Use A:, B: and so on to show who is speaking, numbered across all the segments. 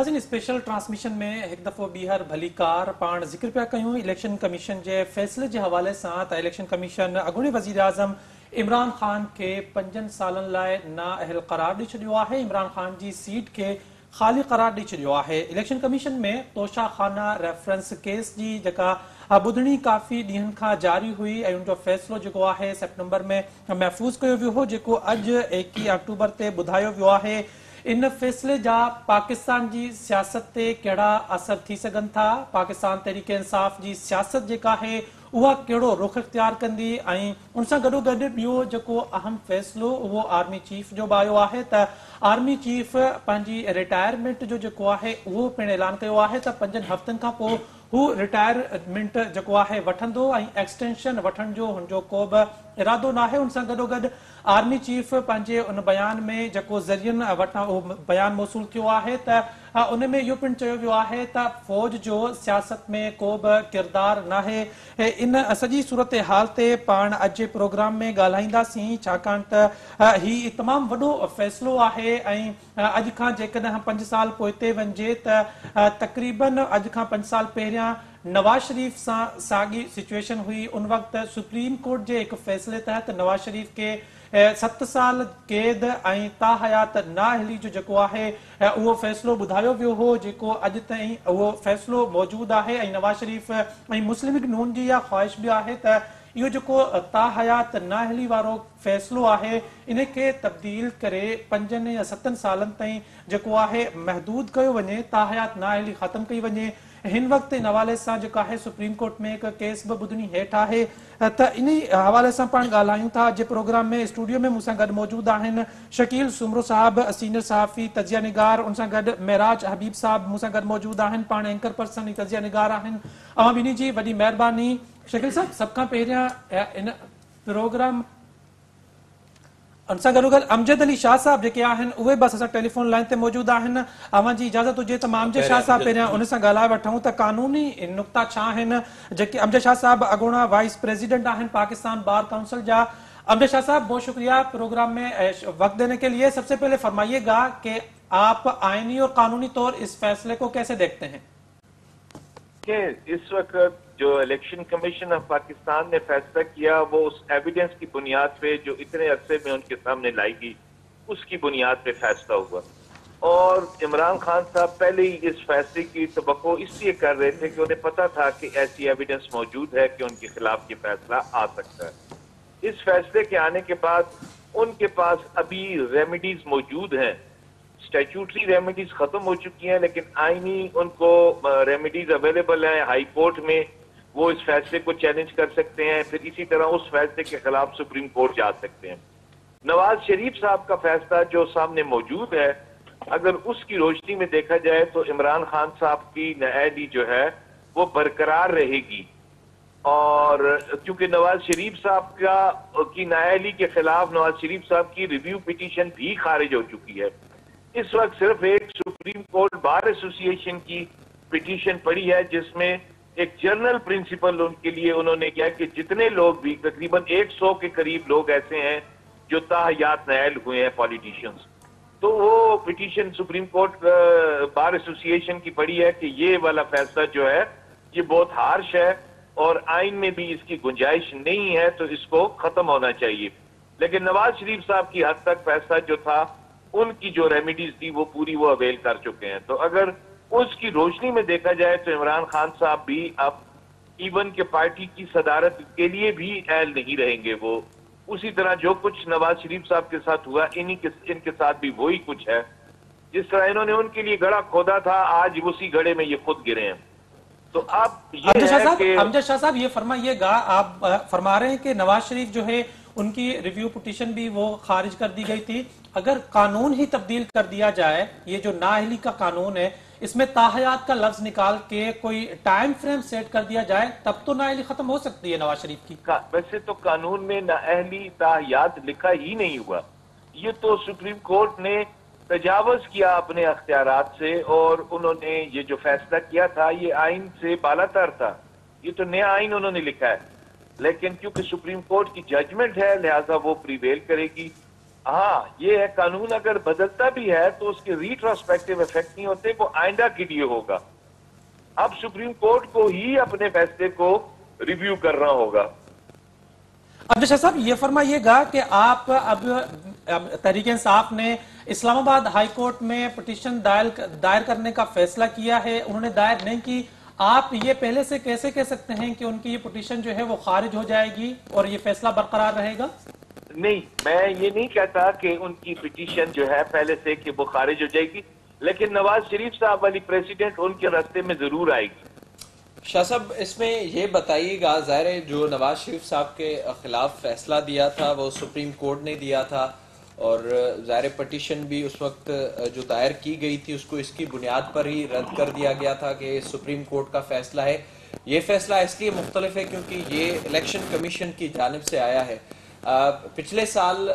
A: नाज़रीन special transmission में एक दफ़ो ॿीहर भलीकार पाण ज़िक्र पिया कयूं इलेक्शन कमीशन जे फ़ैसिले जे हवाले सां त इलेक्शन कमीशन अॻूणे वज़ीर आज़म इमरान ख़ान खे 5 सालनि लाइ नाअहल करार ॾेई छॾियो आहे। इमरान ख़ान जी सीट खे ख़ाली करार ॾेई छॾियो आहे। इलेक्शन कमीशन में तोशाखाना रेफरेंस केस जी जेका ॿुधणी काफ़ी ॾींहंनि खां जारी हुई ऐं उनजो फ़ैसिलो जेको आहे सेप्टेंबर में महफ़ूज़ कयो वियो हो, जेको अॼु 21 अक्टूबर ते ॿुधायो वियो आहे। इन फ़ैसिले जा पाकिस्तान जी सियासत ते कहिड़ा असर थी सघनि था, पाकिस्तान तहरीक इंसाफ़ जी सियासत जेका आहे उहा कहिड़ो रुख इख्तियार कंदी, ऐं उन सां गॾोगॾु ॿियो जेको अहम फ़ैसिलो उहो आर्मी चीफ जो बि आयो आहे त आर्मी चीफ पंहिंजी रिटायरमेंट जो जेको आहे उहो पिणु ऐलान कयो आहे त 5 हफ़्तनि खां पोइ हू रिटायरमेंट जेको आहे वठंदो ऐं एक्सटेंशन वठण जो हुनजो को बि इरादो न आहे। उन सां गॾोगॾु आर्मी चीफ पंहिंजे उन बयान में जेको ज़रियनि वटां उहो बयान मौसूल थियो आहे त उन में इहो पिणु चयो वियो आहे त फ़ौज जो सियासत में को बि किरदारु नाहे। इन सॼी सूरत हाल ते पाण अॼु जे प्रोग्राम में ॻाल्हाईंदासीं, छाकाणि त हीउ तमामु वॾो फ़ैसिलो आहे ऐं अॼु खां जेकॾहिं 5 साल पोइते वञिजे त तक़रीबन अॼु खां 5 साल पहिरियां नवाज शरीफ सां साॻी सिचुएशन हुई। उन वक़्तु सुप्रीम कोर्ट जे हिकु फ़ैसिले तहत नवाज शरीफ खे 7 साल कैद ऐं ताहयात नाअहली जो जेको आहे उहो फ़ैसिलो ॿुधायो वियो हो, जेको अॼु ताईं उहो फ़ैसिलो मौजूदु आहे। ऐं नवाज शरीफ ऐं मुस्लिम लीग नून जी इहा ख़्वाहिश बि आहे त इहो जेको ताहयात नाअहली वारो फ़ैसिलो आहे इन खे तब्दील करे 5 या 7 सालनि ताईं जेको आहे महदूद कयो वञे, ताहयात नाअहली ख़तमु कई वञे। हिन वक़्तु इन हवाले सां जेका आहे सुप्रीम कोर्ट में हिकु केस बि ॿुधणी हेठि आहे त इन हवाले सां पाण ॻाल्हायूं था। अॼु प्रोग्राम में स्टूडियो में मूंसां गॾु मौजूदु आहिनि शकील सुमरो साहब, सीनियर सहाफ़ी तजिया निगार, उन सां गॾु महराज हबीब साहब मूंसां गॾु मौजूदु आहिनि, पाण एंकर पर्सन ऐं तजिया निगार आहिनि। अवां ॿिन्ही जी वॾी महिरबानी। शकील साहब, सभ खां पहिरियां इन प्रोग्राम उन सां गॾोगॾु अमजद अली शाह साहब जेके आहिनि उहे बि असां टेलीफोन लाइन ते मौजूदु आहिनि। अवां जी इजाज़त हुजे त मां अमजद शाह साहब पहिरियां उन सां ॻाल्हाए वठूं त कानूनी नुक़्ता छा आहिनि जेके अमजद शाह साहब अॻूणा वाइस प्रेसिडेंट आहिनि पाकिस्तान बार काउंसिल जा। अमजद शाह साहब, बहुत शुक्रिया प्रोग्राम में वक्त देने के लिए। सबसे पहले फरमाइएगा कि आप आईनी और कानूनी तौर इस फैसले को कैसे देखते हैं?
B: इस वक्त जो इलेक्शन कमीशन ऑफ पाकिस्तान ने फैसला किया वो उस एविडेंस की बुनियाद पे जो इतने अरसे में उनके सामने लाई गई उसकी बुनियाद पे फैसला हुआ। और इमरान खान साहब पहले ही इस फैसले की तवक्को इसलिए कर रहे थे कि उन्हें पता था कि ऐसी एविडेंस मौजूद है कि उनके खिलाफ ये फैसला आ सकता है। इस फैसले के आने के बाद उनके पास अभी रेमेडीज मौजूद हैं। स्टैट्यूटरी रेमेडीज खत्म हो चुकी हैं, लेकिन आईनी उनको रेमेडीज अवेलेबल हैं। हाई कोर्ट में वो इस फैसले को चैलेंज कर सकते हैं, फिर इसी तरह उस फैसले के खिलाफ सुप्रीम कोर्ट जा सकते हैं। नवाज शरीफ साहब का फैसला जो सामने मौजूद है, अगर उसकी रोशनी में देखा जाए तो इमरान खान साहब की नाअहली जो है वो बरकरार रहेगी। और क्योंकि नवाज शरीफ साहब की नाअहली के खिलाफ नवाज शरीफ साहब की रिव्यू पिटीशन भी खारिज हो चुकी है। इस वक्त सिर्फ एक सुप्रीम कोर्ट बार एसोसिएशन की पिटीशन पड़ी है जिसमें एक जनरल प्रिंसिपल उनके लिए उन्होंने किया कि जितने लोग भी तकरीबन 100 के करीब लोग ऐसे हैं जो ताहयात नाअहल हुए हैं पॉलिटिशियंस, तो वो petition supreme court bar association की पड़ी है कि ये वाला फैसला जो है ये बहुत हार्श है और आइन में भी इसकी गुंजाइश नहीं है, तो इसको खत्म होना चाहिए। लेकिन नवाज शरीफ साहब की हद तक फैसला जो था उनकी जो रेमेडीज थी वो पूरी वो अवेल कर चुके हैं। तो अगर उसकी रोशनी में देखा जाए तो इमरान खान साहब भी अब इवन के पार्टी की सदारत के लिए भी अहल नहीं रहेंगे। वो उसी तरह जो कुछ नवाज शरीफ साहब के साथ हुआ इनके साथ भी वही कुछ है। जिस तरह इन्होंने उनके लिए गड़ा खोदा था, आज उसी गड़े में ये खुद गिरे हैं। तो अब ये
A: अमजद शाह साहब ये फरमाइएगा, आप फरमा रहे हैं कि नवाज शरीफ जो है उनकी रिव्यू पिटीशन भी वो खारिज कर दी गई थी। अगर कानून ही तब्दील कर दिया जाए, ये जो नाअहली का कानून है इसमें ताहयात का लफ्ज निकाल के कोई टाइम फ्रेम सेट कर दिया जाए, तब तो नाअहली खत्म हो सकती है नवाज शरीफ की।
B: वैसे तो कानून में नाअहली ताहयात लिखा ही नहीं हुआ। ये तो सुप्रीम कोर्ट ने तजावज किया अपने अख्तियारात से और उन्होंने ये जो फैसला किया था ये आइन से बालातर था। ये तो नया आइन उन्होंने लिखा है, लेकिन क्योंकि सुप्रीम कोर्ट की जजमेंट है लिहाजा वो प्रिवेल करेगी। ہاں یہ ہے قانون اگر بدلتا بھی ہے تو اس کے ریٹروسپیکٹیو افیکٹ نہیں ہوتے، وہ آئندہ کے لیے ہوگا. اب سپریم کورٹ کو ہی اپنے فیصلے کو ریویو کرنا ہوگا.
A: عبد الشاہ صاحب یہ فرمائیے گا کہ آپ اب تحریک انصاف نے اسلام آباد ہائی کورٹ میں پٹیشن دائر کرنے کا فیصلہ کیا ہے، انہوں نے دائر نہیں کی، آپ یہ پہلے سے کیسے کہہ سکتے ہیں کہ ان کی یہ پٹیشن جو ہے وہ خارج ہو جائے گی اور یہ فیصلہ برقرار رہے گا؟
B: نہیں، میں یہ نہیں کہتا کہ ان کی پٹیشن جو ہے پہلے سے کہ وہ خارج ہو جائے گی، لیکن نواز شریف صاحب والی پریزیڈنٹ ان کے راستے میں ضرور آئے گی.
C: شاہ صاحب اس میں یہ بتائیے گا، ظاہر ہے جو نواز شریف صاحب کے خلاف فیصلہ دیا تھا وہ سپریم کورٹ نے دیا تھا، اور ظاہر پٹیشن بھی اس وقت جو دائر کی گئی تھی اس کو اس کی بنیاد پر ہی رد کر دیا گیا تھا کہ سپریم کورٹ کا فیصلہ ہے. یہ فیصلہ اس لیے مختلف ہے کیونکہ یہ الیکشن کمیشن کی جانب سے آیا ہے. پچھلے سال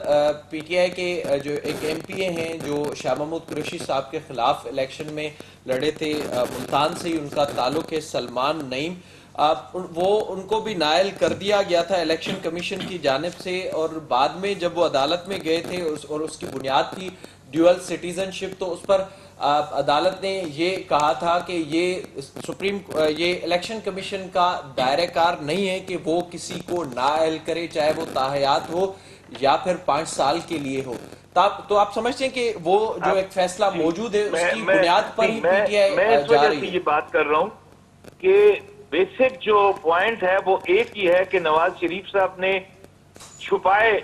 C: پی ٹی آئی کے جو ایک ایم پی اے ہیں جو شاہ محمود قریشی صاحب کے خلاف الیکشن میں لڑے تھے، ملتان سے ہی ان کا تعلق ہے، سلمان نعیم، وہ ان کو بھی نائل کر دیا گیا تھا الیکشن کمیشن کی جانب سے، اور بعد میں جب وہ عدالت میں گئے تھے اور اس کی بنیاد تھی ڈیول سٹیزن شپ، تو اس پر عدالت نے یہ کہا تھا کہ یہ الیکشن کمیشن کا دائرہ کار نہیں ہے کہ وہ کسی کو نااہل کرے، چاہے وہ تاحیات ہو یا پھر 5 سال کے لیے ہو. تو آپ سمجھتے ہیں کہ وہ جو ایک فیصلہ موجود ہے اس کی بنیاد پر ہی پی ٹی آئی
B: میں اس
C: جا
B: وجہ
C: رہی
B: سے
C: ہے؟
B: یہ بات کر رہا ہوں کہ بیسک جو پوائنٹ ہے وہ ایک ہی ہے کہ نواز شریف صاحب نے چھپائے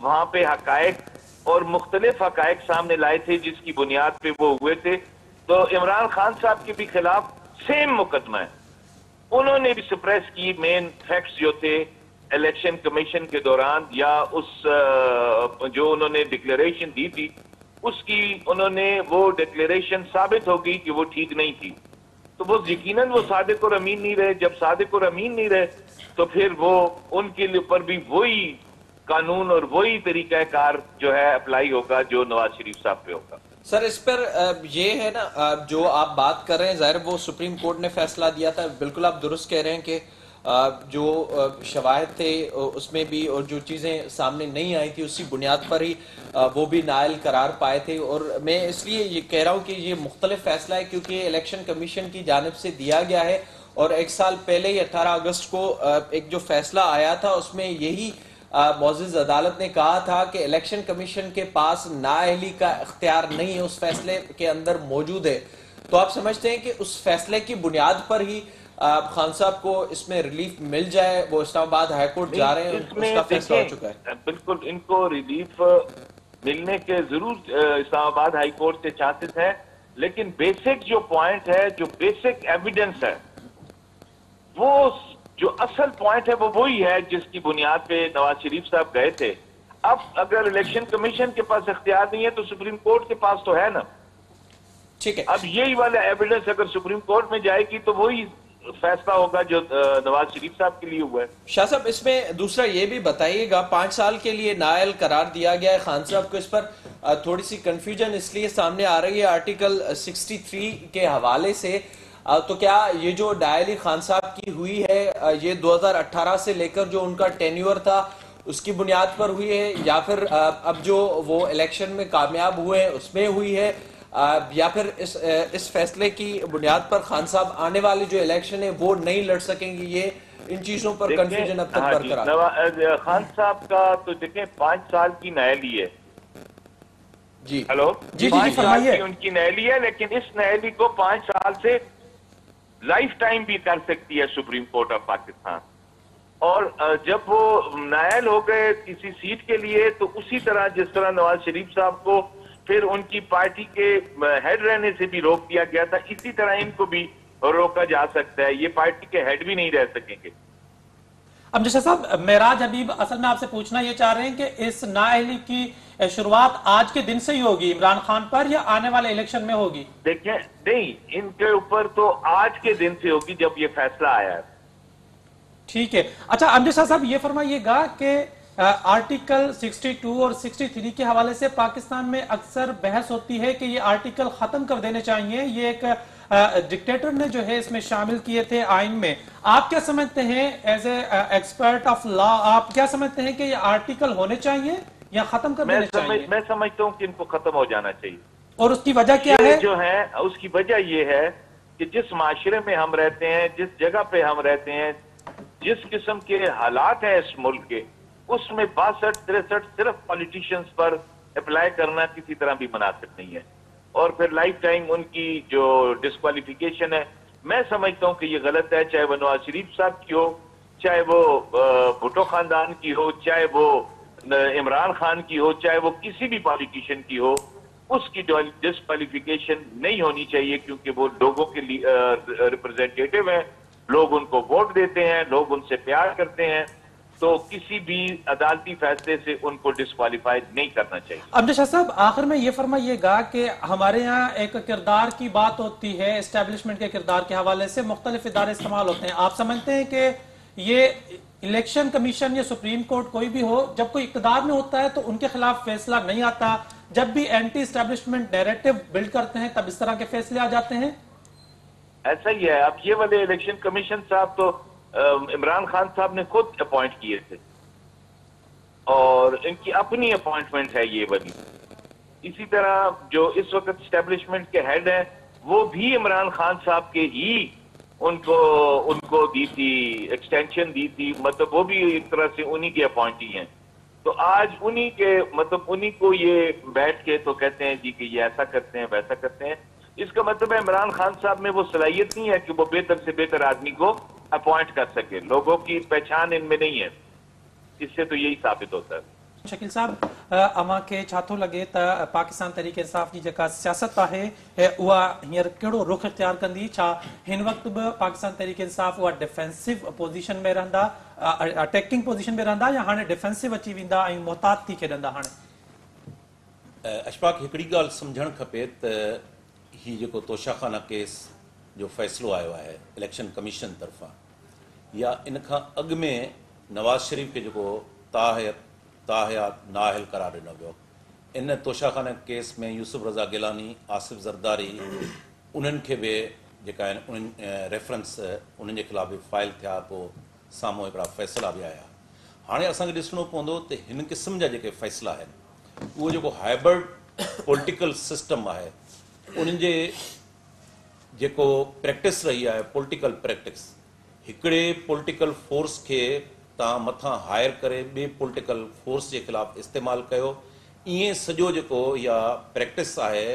B: وہاں پہ حقائق اور مختلف حقائق سامنے لائے تھے جس کی بنیاد پہ وہ ہوئے تھے. تو عمران خان صاحب کے بھی خلاف سیم مقدمہ ہے، انہوں نے بھی سپریس کی مین فیکٹس جو تھے الیکشن کمیشن کے دوران، یا اس جو انہوں نے ڈکلیریشن دی تھی اس کی انہوں نے وہ ڈکلیریشن ثابت ہو گئی کہ وہ ٹھیک نہیں تھی. تو وہ یقیناً وہ صادق اور امین نہیں رہے. جب صادق اور امین نہیں رہے تو پھر وہ ان کے اوپر بھی وہی قانون اور وہی طریقہ کار جو ہے اپلائی ہوگا جو نواز شریف صاحب پہ ہوگا.
C: سر اس پر یہ ہے نا جو آپ بات کر رہے ہیں، ظاہر وہ سپریم کورٹ نے فیصلہ دیا تھا، بالکل آپ درست کہہ رہے ہیں کہ جو شواہد تھے اس میں بھی اور جو چیزیں سامنے نہیں آئی تھی اسی بنیاد پر ہی وہ بھی نائل قرار پائے تھے. اور میں اس لیے یہ کہہ رہا ہوں کہ یہ مختلف فیصلہ ہے کیونکہ یہ الیکشن کمیشن کی جانب سے دیا گیا ہے، اور 1 سال پہلے ہی 18 اگست کو ایک جو فیصلہ آیا تھا اس میں یہی معزز عدالت نے کہا تھا کہ الیکشن کمیشن کے پاس نااہلی کا اختیار نہیں ہے، اس فیصلے کے اندر موجود ہے. تو آپ سمجھتے ہیں کہ اس فیصلے کی بنیاد پر ہی خان صاحب کو اس میں ریلیف مل جائے؟ وہ اسلام آباد ہائی کورٹ جا رہے ہیں، اس کا فیصلہ ہو چکا ہے.
B: بالکل ان کو ریلیف ملنے کے ضرور اسلام آباد ہائی کورٹ سے چانسز ہیں، لیکن بیسک جو پوائنٹ ہے، جو بیسک ایویڈنس ہے، وہ جو اصل پوائنٹ ہے وہ وہی ہے جس کی بنیاد پہ نواز شریف صاحب گئے تھے. اب اگر الیکشن کمیشن کے پاس اختیار نہیں ہے تو سپریم کورٹ کے پاس تو ہے نا.
C: ٹھیک ہے،
B: اب یہی والا ایویڈنس اگر سپریم کورٹ میں جائے گی تو وہی فیصلہ ہوگا جو نواز شریف صاحب کے لیے ہوا ہے.
C: شاہ صاحب اس میں دوسرا یہ بھی بتائیے گا، 5 سال کے لیے نائل قرار دیا گیا ہے خان صاحب کو، اس پر تھوڑی سی کنفیوژن اس لیے سامنے آ رہی ہے آرٹیکل 63 کے حوالے سے. تو کیا یہ جو ڈائل خان صاحب کی ہوئی ہے یہ 2018 سے لے کر جو ان کا ٹینیور تھا اس کی بنیاد پر ہوئی ہے، یا پھر اب جو وہ الیکشن میں کامیاب ہوئے ہیں اس میں ہوئی ہے، یا پھر اس فیصلے کی بنیاد پر خان صاحب آنے والے جو الیکشن ہے وہ نہیں لڑ سکیں گے؟ یہ ان چیزوں پر کنفیوژن اب تک برقرار.
B: خان صاحب کا تو دیکھیں 5 سال کی نائلی ہے.
C: جی
B: ہلو،
A: جی
B: 5 سال
A: فرمائیے.
B: کی ان کی نائلی ہے، لیکن اس نائلی کو 5 سال سے لائف ٹائم بھی کر سکتی ہے سپریم کورٹ آف پاکستان. اور جب وہ نائل ہو گئے کسی سیٹ کے لیے تو اسی طرح جس طرح نواز شریف صاحب کو پھر ان کی پارٹی کے ہیڈ رہنے سے بھی روک دیا گیا تھا، اسی طرح ان کو بھی روکا جا سکتا ہے. یہ پارٹی کے ہیڈ بھی نہیں رہ سکیں گے.
A: اب جیسا صاحب معراج حبیب اصل میں آپ سے پوچھنا یہ چاہ رہے ہیں کہ اس نااہلی کی شروعات آج کے دن سے ہی ہوگی عمران خان پر یا آنے والے الیکشن میں ہوگی؟
B: دیکھیں نہیں، ان کے اوپر تو آج کے دن سے ہوگی جب یہ فیصلہ آیا ہے.
A: ٹھیک ہے. اچھا امجد شاہ صاحب یہ فرمائیے گا کہ آرٹیکل 62 اور 63 کے حوالے سے پاکستان میں اکثر بحث ہوتی ہے کہ یہ آرٹیکل ختم کر دینے چاہیے، یہ ایک ڈکٹیٹر نے جو ہے اس میں شامل کیے تھے آئین میں. آپ کیا سمجھتے ہیں as a expert of law, آپ کیا سمجھتے ہیں کہ یہ آرٹیکل ہونے چاہیے یا ختم کر دینے چاہیے؟
B: میں سمجھتا ہوں کہ ان کو ختم ہو جانا چاہیے.
A: اور اس کی وجہ کیا ہے؟
B: جو ہے اس کی وجہ یہ ہے کہ جس معاشرے میں ہم رہتے ہیں، جس جگہ پہ ہم رہتے ہیں، جس قسم کے حالات ہیں اس ملک کے، اس میں 62-63 صرف پالیٹیشنز پر اپلائی کرنا کسی طرح بھی مناسب نہیں ہے. اور پھر لائف ٹائم ان کی جو ڈسکوالیفیکیشن ہے، میں سمجھتا ہوں کہ یہ غلط ہے. چاہے وہ نواز شریف صاحب کی ہو، چاہے وہ بھٹو خاندان کی ہو، چاہے وہ عمران خان کی ہو، چاہے وہ کسی بھی پالیٹیشین کی ہو، اس کی ڈسکوالیفیکیشن نہیں ہونی چاہیے، کیونکہ وہ لوگوں کے ریپرزینٹیٹو ہیں، لوگ ان کو ووٹ دیتے ہیں، لوگ ان سے پیار کرتے ہیں. تو کسی بھی عدالتی فیصلے سے ان کو ڈسکوالیفائی نہیں کرنا چاہیے.
A: عبد الشاہ صاحب، آخر میں یہ فرمائیے گا کہ ہمارے یہاں ایک کردار کی بات ہوتی ہے، اسٹیبلشمنٹ کے کردار کے حوالے سے مختلف ادارے استعمال ہوتے ہیں. آپ سمجھتے ہیں کہ یہ الیکشن کمیشن یا سپریم کورٹ کوئی بھی ہو، جب کوئی اقتدار میں ہوتا ہے تو ان کے خلاف فیصلہ نہیں آتا، جب بھی اینٹی اسٹیبلشمنٹ نیریٹو بلڈ کرتے ہیں تب اس طرح کے فیصلے آ جاتے ہیں؟
B: ایسا ہی ہے. اب یہ والے الیکشن کمیشن صاحب تو عمران خان صاحب نے خود اپوائنٹ کیے تھے، اور ان کی اپنی اپوائنٹمنٹ ہے یہ والی. اسی طرح جو اس وقت اسٹیبلشمنٹ کے ہیڈ ہیں، وہ بھی عمران خان صاحب کے ہی ان کو دی تھی، ایکسٹینشن دی تھی، مطلب وہ بھی ایک طرح سے انہی کے اپوائنٹی ہیں. تو آج انہی کو یہ بیٹھ کے تو کہتے ہیں جی کہ یہ ایسا کرتے ہیں ویسا کرتے ہیں. اس کا مطلب ہے عمران خان صاحب میں وہ صلاحیت نہیں ہے کہ وہ بہتر سے بہتر آدمی کو اپوائنٹ کر سکے. لوگوں کی پہچان ان میں نہیں ہے. اس سے تو یہی ثابت ہوتا ہے.
A: شکیل صاحب، اما کے چھاتو لگے تا پاکستان تحریک انصاف کی جکا سیاست ہے وہ ہیر کیڑو رخ اختیار کندی؟ چھا ہن وقت بھی پاکستان تحریک انصاف وہ ڈیفینسو پوزیشن میں رہندا، اٹیکنگ پوزیشن میں رہندا، یا ہانے ڈیفینسو اچی ویندا ऐं محتاط थी खेॾंदा हाणे؟
D: अशफाक हिकिड़ी ॻाल्हि सम्झणु खपे त ही जेको तोशाखाना केस जो फ़ैसिलो आयो आहे इलेक्शन कमीशन तरफ़ां, या इन खां अॻु में नवाज़ शरीफ़ खे जेको ताहयात नाअहल करार ॾिनो वियो, इन तोशाखाना केस में यूसुफ रज़ा गिलानी, आसिफ ज़रदारी, उन्हनि खे बि जेका आहिनि उन्हनि रेफरेंस उन्हनि जे ख़िलाफ़ बि फाइल थिया, पोइ साम्हूं हिकिड़ा फ़ैसिला बि आया. हाणे असांखे ॾिसणो पवंदो त हिन क़िस्म जा जेके फ़ैसिला आहिनि, उहो जेको हाइब्रिड पॉलिटिकल सिस्टम आहे, उन्हनि जे जेको प्रैक्टिस रही आहे, पॉलिटिकल प्रैक्टिस, हिकिड़े पॉलिटिकल फोर्स खे तव्हां मथां हायर करे ॿिए पॉलिटिकल फोर्स जे ख़िलाफ़ इस्तेमालु कयो, ईअं सॼो जेको इहा प्रैक्टिस आहे,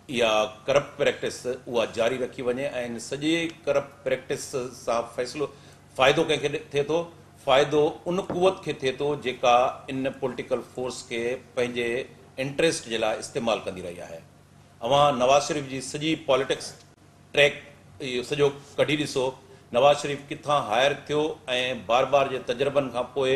D: इहा करप्ट प्रैक्टिस, उहा जारी रखी वञे. ऐं इन सॼे करप्ट प्रैक्टिस सां फ़ाइदो कंहिंखे थिए थो? फ़ाइदो उन कुवत खे थिए थो जेका इन पॉलिटिकल फोर्स खे पंहिंजे इंट्रस्ट जे लाइ इस्तेमालु कंदी रही आहे. अवां नवाज़ शरीफ़ जी सॼी पॉलिटिक्स ट्रैक इहो सॼो कढी ॾिसो. नवाज़ शरीफ़ किथां हायर थियो ऐं बार बार जे तजुर्बनि खां पोइ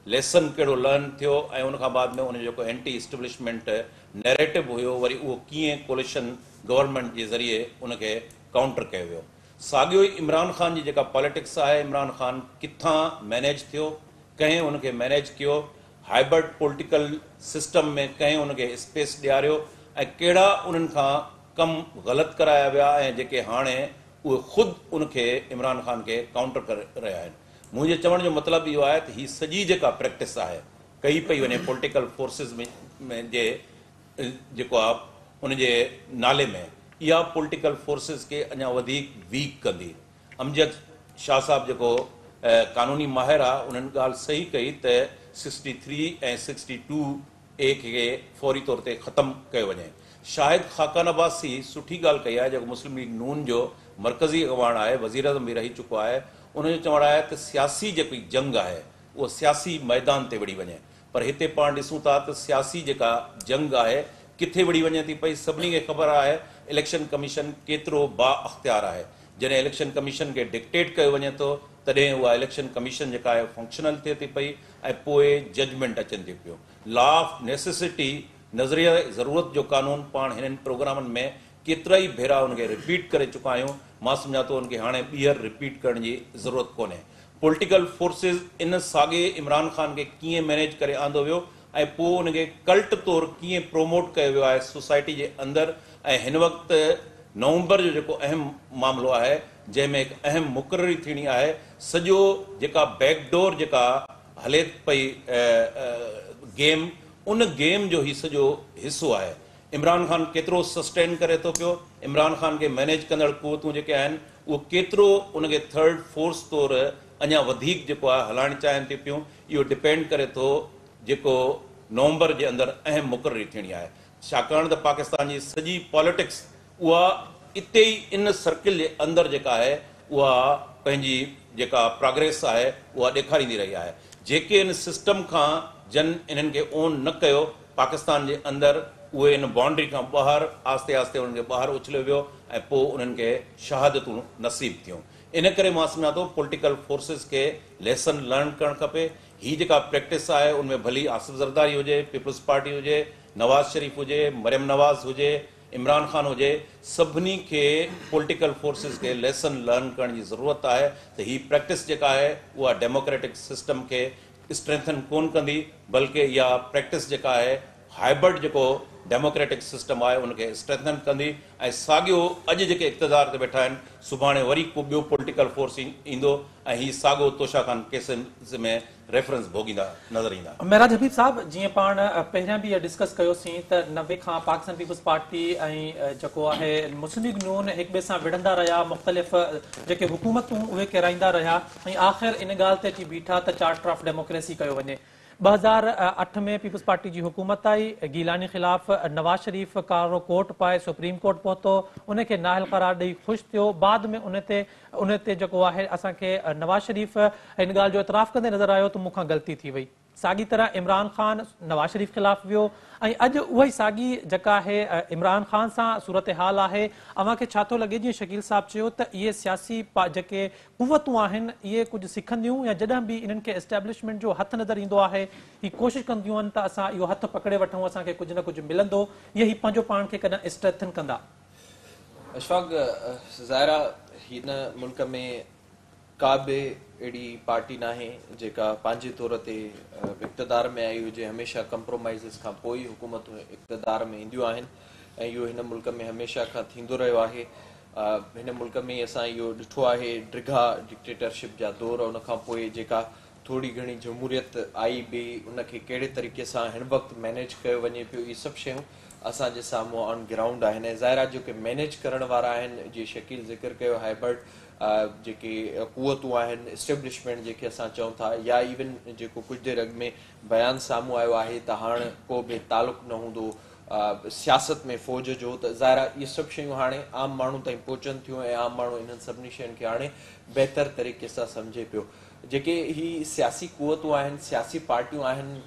D: लेसन कहिड़ो लर्न थियो, ऐं उनखां बाद में उन जेको एंटी इस्टेब्लिशमेंट नैरेटिव हुयो, वरी उहो कीअं कोलिशन गवर्नमेंट जे ज़रिए उनखे काउंटर कयो वियो. साॻियो ई इमरान ख़ान जी जेका पॉलिटिक्स आहे, इमरान ख़ान किथां मैनेज थियो, कंहिं उनखे मैनेज कयो, हाइब्रिड पॉलिटिकल सिस्टम में कंहिं उनखे स्पेस ॾियारियो, ऐं कहिड़ा उन्हनि खां कमु ग़लति कराया विया, ऐं जेके हाणे उहे ख़ुदि उनखे इमरान ख़ान खे काउंटर करे रहिया आहिनि. मुंहिंजे चवण जो मतिलबु इहो आहे त हीअ सॼी जेका प्रैक्टिस आहे कई पई वञे पॉलिटिकल फोर्सिस में जे जेको आहे उनजे नाले में, इहा पॉलिटिकल फोर्सिस खे अञा वधीक वीक कंदी. अमजद शाह साहब जेको कानूनी माहिर आहे, उन्हनि ॻाल्हि सही कई त 63 ऐं 62A खे फौरी तौर ते ख़तमु कयो वञे. शाहिद खाकान अब्बासी सुठी ॻाल्हि कई आहे, जेको मुस्लिम लीग नून जो मरकज़ी अॻवान आहे, वज़ीर आज़म बि रही चुको आहे. उनजो चवणु आहे त सियासी जेकी जंग आहे उहा सियासी मैदान ते वड़ी वञे, पर हिते पाण ॾिसूं था त सियासी जेका जंग आहे किथे वड़ी वञे थी पई. सभिनी खे ख़बर आहे इलेक्शन कमीशन केतिरो बा अख़्तियार आहे. जॾहिं इलेक्शन कमीशन खे डिक्टेट कयो वञे थो, तॾहिं उहा इलेक्शन कमीशन जेका आहे फंक्शनल थिए थी पई, ऐं पोइ जजमेंट अचनि थी पियो. लॉ ऑफ नेसेसिटी, नज़रिया ज़रूरत जो कानून, पाण हिननि प्रोग्रामनि में केतिरा ई भेरा उनखे रिपीट करे चुका आहियूं. मां सम्झां थो उनखे हाणे ॿीहर रिपीट करण जी ज़रूरत कोन्हे. पॉलिटिकल फोर्सिस इन साॻे इमरान ख़ान खे कीअं मैनेज करे आंदो वियो, ऐं पोइ उनखे कल्ट तौरु कीअं प्रोमोट कयो वियो आहे सोसाइटी जे अंदरि. ऐं हिन वक़्तु नवंबर जो जेको अहम मामिलो आहे, जंहिंमें हिकु अहम मुक़ररी थीणी आहे, सॼो जेका बैकडोर जेका हले पई गेम, उन गेम जो ही सॼो हिसो आहे। इमरान ख़ान केतिरो सस्टेन करे थो पियो, इमरान ख़ान खे मैनेज कंदड़ क़ुवतूं जेके आहिनि उहो केतिरो उनखे थर्ड फोर्स तौरु अञा वधीक जेको आहे हलाइणु चाहिनि थी पियूं, इहो डिपेंड करे थो जेको नवंबर जे अंदरि अहम मुक़ररी थियणी आहे। छाकाणि त पाकिस्तान जी सॼी पॉलिटिक्स उहा इते ई इन सर्किल जे अंदरि जेका आहे उहा पंहिंजी जेका प्रोग्रेस आहे उहा ॾेखारींदी रही आहे। जेके इन सिस्टम खां इन्हनि खे ओन न कयो पाकिस्तान जे अंदरि, उहे इन बाउंड्री खां ॿाहिरि आस्ते आस्ते उन्हनि खे ॿाहिरि उछलियो वियो ऐं पोइ उन्हनि खे शहादतूं नसीब थियूं। इन करे मां सम्झां थो पॉलिटिकल फोर्सिस खे लेसन लर्न करणु खपे। हीअ जेका प्रैक्टिस आहे उनमें भली आसिफ ज़रदारी हुजे, पीपल्स पार्टी हुजे, नवाज़ शरीफ हुजे, मरियम नवाज़ हुजे, इमरान ख़ान हुजे, सभिनी खे पॉलिटिकल फोर्सिस खे लेसन लर्न करण जी ज़रूरत आहे त हीअ प्रैक्टिस जेका आहे उहा डेमोक्रेटिक सिस्टम खे स्ट्रेंथन कोन कंदी, बल्कि इहा प्रैक्टिस जेका आहे हाइब्रिड जेको डेमोक्रेटिक सिस्टम आहे उनखे स्ट्रेंथन कंदी ऐं साॻियो अॼु जेके इक़्तिदार ते वेठा आहिनि सुभाणे वरी को ॿियो पॉलिटिकल फोर्स ईंदो ऐं हीअ साॻियो तोशा ख़ान केस में रेफरेंस भोगींदा नज़र ईंदा।
A: मेराज हबीब साहब, जीअं पाण पहिरियां बि इहा डिस्कस कयोसीं त 90 खां पाकिस्तान पीपल्स पार्टी ऐं जेको आहे मुस्लिम लीग नून हिक ॿिए सां विढ़ंदा रहिया, मुख़्तलिफ़ जेके हुकूमतूं उहे किराईंदा रहिया ऐं आख़िर इन ॻाल्हि ते अची बीठा त चार्टर ऑफ डेमोक्रेसी कयो वञे। 2008 में पीपल्स पार्टी जी हुकूमत आई, गीलानी ख़िलाफ़ नवाज़ शरीफ कारो कोर्ट पाए सुप्रीम कोर्ट पहुतो, उनखे नाहिल करार ॾेई ख़ुशि थियो। बाद में उन ते जेको आहे असांखे नवाज़ शरीफ हिन ॻाल्हि जो इतराफ़ कंदे नज़र आयो त मूंखां ग़लती थी वई। साॻी तरह इमरान ख़ान नवाज़ शरीफ ख़िलाफ़ वियो ऐं अॼु उहा ई साॻी जेका आहे इमरान ख़ान सां सूरत हाल आहे। अव्हांखे छा थो लॻे, जीअं शकील साहब चयो त इहे सियासी जेके क़ुवतूं आहिनि इहे कुझु सिखंदियूं या जॾहिं बि इन्हनि खे एस्टेब्लिशमेंट जो हथु नज़र ईंदो आहे ही कोशिशि कंदियूं आहिनि त असां इहो हथु पकड़े वठूं, असांखे कुझु न कुझु मिलंदो, इहे ही पंहिंजो पाण खे कॾहिं स्ट्रेंथन कंदा?
C: अशफाक, ज़ाहिरा हिन मुल्क में का बि अहिड़ी पार्टी नाहे जेका पंहिंजे तौर ते इक़्तिदार में आई हुजे। हमेशह कंप्रोमाइज़िस खां पोइ हुकूमतूं इक़्तिदार में ईंदियूं आहिनि ऐं इहो हिन मुल्क में हमेशह खां थींदो रहियो आहे। हिन मुल्क में असां इहो ॾिठो आहे ड्रिघा डिक्टेटरशिप जा दौर, उनखां पोइ जेका थोरी घणी जमहूरियत आई बि उनखे कहिड़े तरीक़े सां हिन वक़्तु मैनेज कयो वञे पियो, इहे सभु शयूं असांजे साम्हूं ऑन ग्राउंड आहिनि। ऐं ज़ाहिरा जेके मैनेज करण वारा आहिनि, जीअं शकील ज़िक्र कयो, हाइब्रिड जेके क़ुवतूं आहिनि, इस्टेब्लिशमेंट जेके असां चऊं था, या इवन जेको कुझु देरि अॻु में बयानु साम्हूं आयो आहे त हाणे को बि तालुक़ु न हूंदो सियासत में फ़ौज जो, त ज़ाहिरा इहे सभु शयूं हाणे आम माण्हू ताईं पहुचनि थियूं ऐं आम माण्हू इन्हनि सभिनी शयुनि खे हाणे बहितर तरीक़े सां सम्झे पियो। जेके ही सियासी क़ुवतूं आहिनि, सियासी पार्टियूं आहिनि,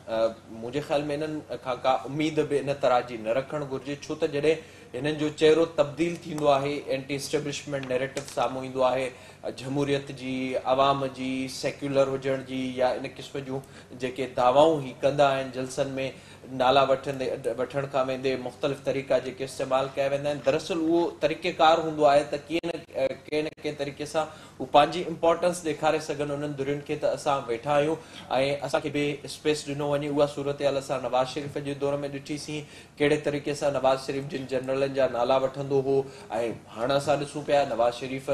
C: मुंहिंजे ख़्याल में इन्हनि खां का उमेद बि इन तरह जी न रखणु घुरिजे, छो त जॾहिं हिननि जो चहिरो तब्दील थींदो आहे, एंटी एस्टेब्लिशमेंट नैरेटिव साम्हूं ईंदो आहे, जमहूरियत जी, अवाम जी, सेक्युलर हुजण जी या इन क़िस्म जूं जेके दावाऊं ही कंदा आहिनि जलसनि में, नाला वठण खां वेंदे मुख़्तलिफ़ तरीक़ा जेके इस्तेमालु कया वेंदा आहिनि, दरअसल उहो तरीक़ेकार हूंदो आहे त कंहिं न कंहिं तरीक़े सां हू पंहिंजी इम्पोर्टेंस ॾेखारे सघनि उन्हनि धुरियुनि खे त असां वेठा आहियूं ऐं असांखे बि स्पेस ॾिनो वञे। उहा सूरत हाल असां नवाज़ शरीफ़ जे दौर में ॾिठीसीं, कहिड़े तरीक़े सां नवाज़ शरीफ़ जिन जनरलनि जा नाला वठंदो हो, ऐं हाणे असां ॾिसूं पिया नवाज़ शरीफ़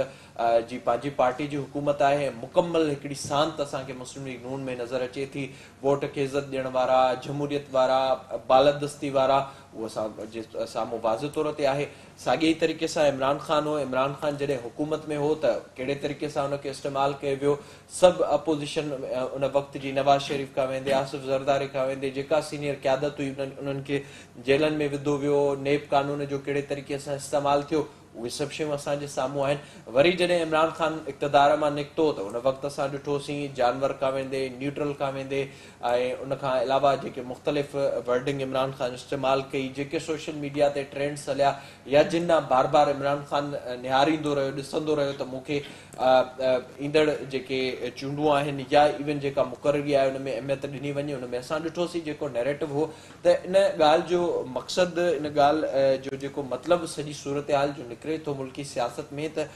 C: जी पंहिंजी पार्टी जी हुकूमत आहे, मुकमल हिकिड़ी सांत असांखे मुस्लिम लीग नून में नज़र अचे थी। वोट खे इज़त ॾियण वारा, जमहूरियत वारा, बालदस्ती वारा, उहो असां साम्हूं वाज़ तौर ते आहे। साॻिए ई तरीक़े सां इमरान ख़ान हो, इमरान ख़ान जॾहिं हुकूमत में हो त कहिड़े तरीक़े सां हुनखे इस्तेमालु कयो वियो। सभु अपोज़िशन उन वक़्त जी नवाज़ शरीफ़ खां वेंदे, आसिफ ज़रदारी खां वेंदे, जेका सीनियर क़यादत हुई उन्हनि खे जेलनि में विधो वियो, नेब कानून जो कहिड़े तरीक़े सां इस्तेमालु थियो, उहे सभु शयूं असांजे साम्हूं आहिनि। वरी जॾहिं इमरान ख़ान इक़्तिदार मां निकितो त उन वक़्तु असां ॾिठोसीं जानवर खां वेंदे, न्यूट्रल खां वेंदे, ऐं उनखां अलावा जेके मुख़्तलिफ़ वर्डिंग इमरान ख़ान इस्तेमालु कई, जेके सोशल मीडिया ते ट्रेंड्स हलिया, या जिन ॾांहुं बार बार इमरान ख़ान निहारींदो रहियो, ॾिसंदो रहियो त मूंखे ईंदड़ जेके चूंडूं आहिनि या इवन जेका मुक़ररी आहे उन में अहमियत ॾिनी वञे, उन में असां ॾिठोसीं जेको नैरेटिव हो त इन ॻाल्हि जो मक़सदु, इन ॻाल्हि जो जेको मतिलबु सॼी सूरत हाल जो निकिरे थो मुल्की सियासत में, त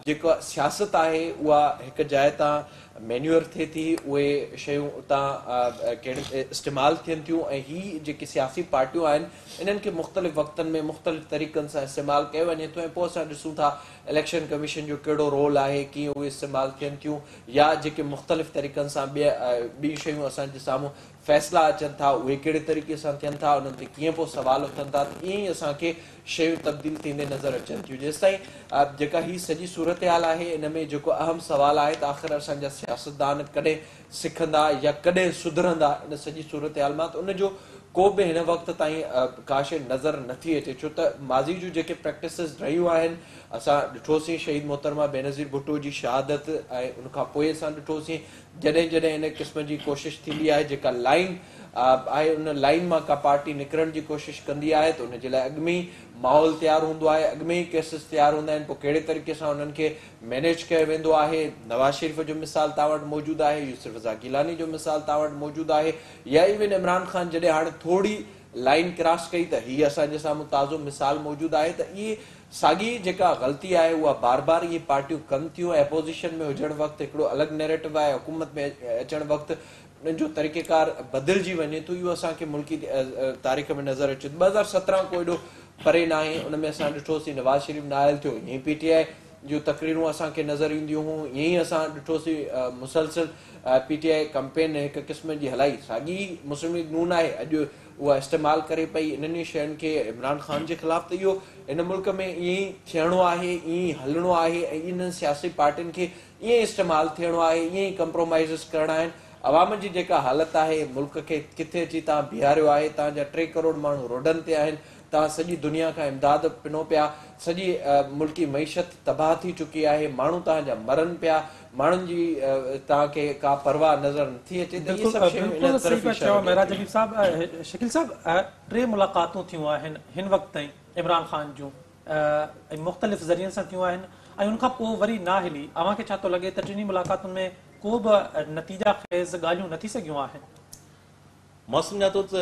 C: जेका सियासत आहे उहा हिकु जाइ तां मैन्यूअर थिए थी उहे शयूं उतां कहिड़े इस्तेमालु थियनि थियूं ऐं ही जेके सियासी पार्टियूं आहिनि इन्हनि खे मुख़्तलिफ़ वक़्तनि में मुख़्तलिफ़ तरीक़नि सां इस्तेमालु कयो वञे थो ऐं पोइ असां ॾिसूं था इलेक्शन कमीशन जो कहिड़ो रोल आहे, कीअं उहे इस्तेमालु थियनि थियूं या जेके मुख़्तलिफ़ तरीक़नि सां ॿी शयूं असांजे साम्हूं फ़ैसिला अचनि था उहे कहिड़े तरीक़े सां थियनि था, उन्हनि ते कीअं पोइ सवाल उथनि था, ईअं ई असांखे शयूं तब्दील थींदे नज़र अचनि थियूं। जेसिताईं जेका ही सॼी सूरत हाल आहे इन में जेको अहम सवाल आहे त आख़िर असांजा सियासतदान कॾहिं सिखंदा या कॾहिं सुधरंदा इन सॼी सूरत हाल मां, त उनजो को बि हिन वक़्त ताईं का शइ नज़र नथी अचे, छो त माज़ी जूं जेके प्रैक्टिसिस रहियूं आहिनि असां ॾिठोसीं शहीद मोहतरमा बेनज़ीर भुट्टो जी शहादत ऐं उनखां पोइ असां ॾिठोसीं जॾहिं जॾहिं इन क़िस्म जी कोशिशि थींदी आहे जेका लाइन आहे उन लाइन मां का पार्टी निकिरण जी कोशिशि कंदी आहे त उनजे लाइ अॻु में ई माहौल तयारु हूंदो आहे, अॻु में ई केसिस तयारु हूंदा आहिनि, पोइ कहिड़े तरीक़े सां उन्हनि खे मैनेज कयो वेंदो आहे। नवाज़ शरीफ़ जो मिसाल तव्हां वटि मौजूदु आहे, यूसुफ रज़ा गिलानी जो मिसाल तव्हां वटि मौजूदु आहे, या इवन इमरान ख़ान जॾहिं हाणे थोरी लाइन क्रॉस कई त हीअ असांजे साम्हूं ताज़ो मिसाल मौजूदु आहे त इहे साॻी जेका ग़लती आहे उहा बार बार इहे पार्टियूं कनि थियूं ऐं अपोज़िशन में हुजण वक़्तु हिकिड़ो अलॻि नैरेटिव आहे, हुकूमत में अचण वक़्तु उन्हनि जो तरीक़ेकार बदिलजी वञे थो, इहो असांखे मुल्की तारीख़ में नज़र अचे थो। 2017 को एॾो परे न आहे, उन में असां ॾिठोसीं नवाज़ शरीफ़ नाइल थियो, ईअं ई PTI जूं तक़रीरूं असांखे नज़र ईंदियूं हुयूं, ईअं ई असां ॾिठोसीं मुसलसिल PTI कैंपेन हिकु क़िस्म जी हलाई, साॻी मुस्लिम लीग नून आहे अॼु उहा इस्तेमालु करे पई इन्हनि शयुनि खे इमरान ख़ान जे ख़िलाफ़, त इहो इन मुल्क में ईअं ई थियणो आहे, ईअं ई हलणो आहे ऐं इन्हनि सियासी पार्टियुनि खे ईअं ई इस्तेमालु थियणो आहे, ईअं ई कंप्रोमाइज़िस करणा आहिनि। अवाम जी जेका हालत आहे मुल्क खे किथे अची तव्हां बीहारियो आहे, तव्हांजा 3 करोड़ माण्हू रोडनि ते आहिनि, तव्हां सॼी दुनिया खां इमदाद पिनो पिया, सॼी मुल्की मईशत तबाह थी चुकी आहे, माण्हू तव्हांजा मरनि पिया, माण्हुनि जी तव्हांखे का परवाह नज़र नथी अचे।
A: मेराज हबीब साहब, शकील साहब, 3 मुलाक़ातूं थियूं आहिनि हिन वक़्त ताईं इमरान ख़ान जूं मुख़्तलिफ़ ज़रियनि सां थियूं आहिनि ऐं उनखां पोइ वरी न हिली, अव्हांखे छा थो लॻे त 3 मुलाक़ातुनि में को बि नतीजा खेज़ ॻाल्हियूं न थी सघियूं आहिनि?
D: मां सम्झां थो त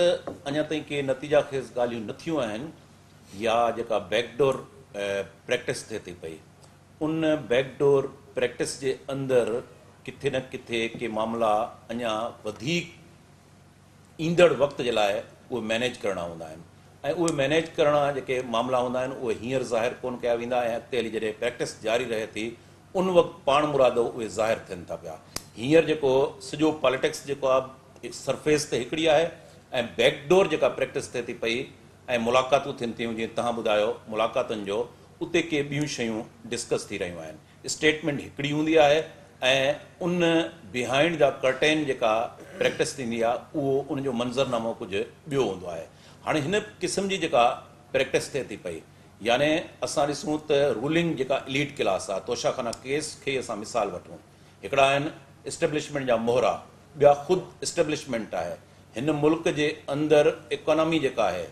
D: अञा ताईं के नतीजा खेज़ ॻाल्हियूं न थियूं आहिनि या जेका बैकडोर प्रैक्टिस थिए थी पई उन बैकडोर प्रैक्टिस जे अंदरि किथे न किथे के मामला अञा वधीक ईंदड़ वक़्त जे लाइ उहे मैनेज करणा हूंदा आहिनि ऐं उहे मैनेज करणा जेके मामला हूंदा आहिनि उहे हींअर ज़ाहिर कोन कया वेंदा ऐं अॻिते हली जॾहिं प्रैक्टिस जारी रहे थी उन वक़्तु पाण मुरादो उहे ज़ाहिर थियनि था पिया। हींअर जेको सॼो पॉलिटिक्स जेको आहे सरफेस ते हिकिड़ी आहे ऐं बैकडोर जेका प्रैक्टिस थिए थी पई ऐं मुलाक़ातूं थियनि थियूं, जीअं तव्हां ॿुधायो मुलाक़ातुनि जो, उते के ॿियूं शयूं डिस्कस थी रहियूं आहिनि। स्टेटमेंट हिकिड़ी हूंदी आहे ऐं उन बिहाइंड द कर्टेन जेका प्रैक्टिस थींदी आहे उहो उनजो मंज़रनामो कुझु ॿियो हूंदो आहे। हाणे हिन क़िस्म जी जेका प्रैक्टिस थिए थी पई, याने असां ॾिसूं त रूलिंग जेका इलीट क्लास आहे, तोशाखाना केस खे असां मिसाल वठूं, हिकिड़ा आहिनि इस्टेब्लिशमेंट जा मोहरा, ॿिया ख़ुदि इस्टेब्लिशमेंट आहे। हिन मुल्क जे अंदरि इकोनॉमी जेका आहे,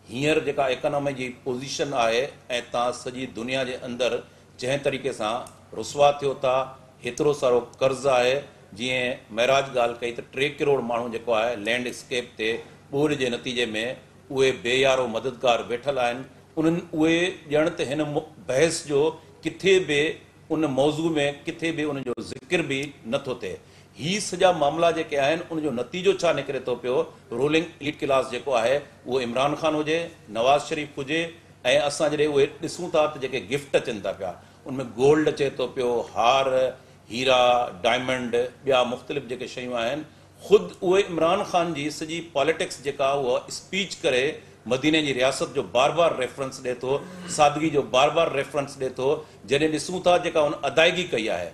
D: हींअर जेका इकोनॉमी जी पोज़ीशन आहे ऐं तव्हां सॼी दुनिया जे अंदरि जंहिं तरीक़े सां रुसवा थियो था, हेतिरो सारो कर्ज़ु आहे, जीअं महराज ॻाल्हि कई त 3 करोड़ माण्हू जेको आहे लैंडस्केप ते ॿोड़ जे नतीजे में उहे बेयारो मददगार वेठल आहिनि। उन्हनि उहे ॼण त हिन बहस जो किथे बि उन मौज़ू में किथे बि उनजो ज़िक्र बि नथो थिए। ही सॼा मामला जेके आहिनि उनजो नतीजो छा निकिरे थो पियो, रूलिंग इलीट क्लास जेको आहे उहो इमरान ख़ान हुजे, नवाज़ शरीफ़ हुजे, ऐं असां जॾहिं उहे ॾिसूं था त जेके गिफ्ट अचनि था पिया उनमें गोल्ड अचे थो पियो, हार, हीरा, डायमंड, ॿिया मुख़्तलिफ़ जेके शयूं आहिनि, ख़ुदि उहे इमरान ख़ान जी सॼी पॉलिटिक्स जेका उहा स्पीच करे मदीने जी रियासत जो बार बार रेफरेंस ॾिए थो, सादगी जो बार बार रेफरेंस ॾिए थो। जॾहिं ॾिसूं था जेका उन अदायगी कई आहे,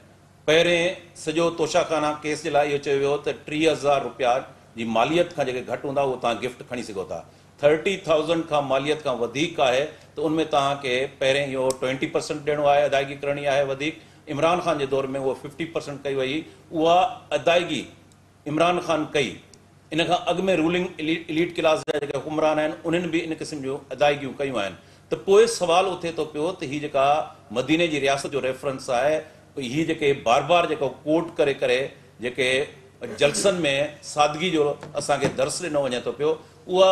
D: पहिरें सॼो तोशाखाना केस जे लाइ इहो चयो वियो त 30,000 रुपया जी मालियत खां जेके घटि हूंदा उहो तव्हां गिफ्ट खणी सघो था। 30,000 खां मालियत खां वधीक आहे त उनमें तव्हांखे पहिरें इहो 20% ॾियणो आहे, अदायगी करणी आहे वधीक। इमरान ख़ान जे दौर में उहो 50% कई वई, उहा अदायगी इमरान ख़ान कई। इन खां अॻु में रूलिंग इलीट क्लास जा जेके हुकुमरान आहिनि उन्हनि बि इन क़िस्म जूं अदायगियूं कयूं आहिनि। त पोइ सवाल उथे थो पियो त हीअ जेका मदीने जी रियासत जो रेफरेंस आहे, हीअ जेके बार बार जेको कोट करे करे जेके जलसनि में सादगी जो असांखे दर्स ॾिनो वञे थो पियो, उहा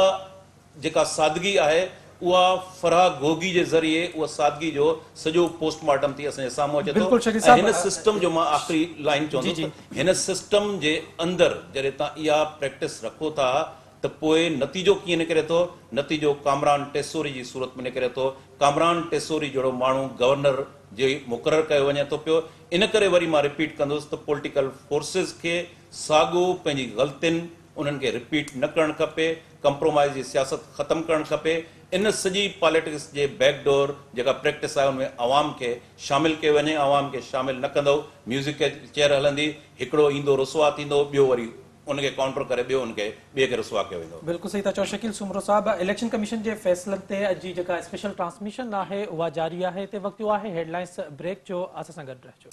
D: जेका सादगी आहे उहा फराह गोगी जे ज़रिए उहा सादगी जो सॼो पोस्टमार्टम थी असांजे साम्हूं अचे थो।
A: बिल्कुलु शकील
D: ऐं
A: साहब,
D: हिन सिस्टम जो मां आख़िरी लाइन चवंदुसि, हिन सिस्टम जे अंदरि जॾहिं तव्हां इहा प्रैक्टिस रखो था त पोइ नतीजो कीअं निकिरे थो? नतीजो कामरान टेसोरी जी सूरत में निकिरे थो। कामरान टेसोरी जहिड़ो माण्हू गवर्नर जे मुक़ररु कयो वञे थो पियो। इन करे वरी मां रिपीट कंदुसि त पॉलिटिकल फोर्सिस खे साॻियो पंहिंजी ग़लतियुनि उन्हनि खे रिपीट न करणु खपे, कंप्रोमाइज़ जी सियासत ख़तमु करणु खपे। इन सॼी पॉलिटिक्स जे बैकडोर जेका प्रैक्टिस आहे उनमें आवाम खे शामिल कयो वञे। आवाम खे शामिल न कंदो, म्यूज़िक चेयर हलंदी, हिकिड़ो ईंदो रुसवा थींदो, ॿियो वरी उनखे काउंटर करे ॿियो उनखे ॿिए खे रुसवा कयो वेंदो।
A: बिल्कुलु सही था चओ शकील सुमरो साहब। इलेक्शन कमीशन जे फ़ैसिलनि ते अॼु जी जेका स्पेशल ट्रांसमिशन आहे उहा जारी आहे। हिते वक़्तु आहे हेडलाइंस ब्रेक जो, असां सां गॾु रहिजो।